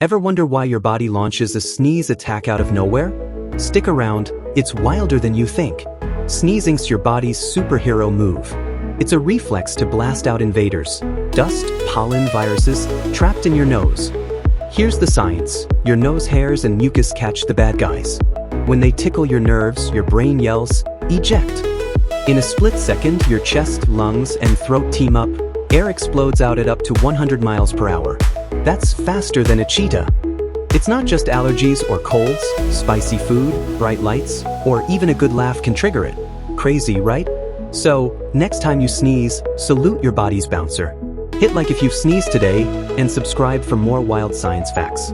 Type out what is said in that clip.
Ever wonder why your body launches a sneeze attack out of nowhere? Stick around, it's wilder than you think. Sneezing's your body's superhero move. It's a reflex to blast out invaders, dust, pollen, viruses, trapped in your nose. Here's the science. Your nose hairs and mucus catch the bad guys. When they tickle your nerves, your brain yells, "Eject." In a split second, your chest, lungs, and throat team up. Air explodes out at up to 100 miles per hour. That's faster than a cheetah. It's not just allergies or colds, spicy food, bright lights, or even a good laugh can trigger it. Crazy, right? So, next time you sneeze, salute your body's bouncer. Hit like if you've sneezed today, and subscribe for more wild science facts.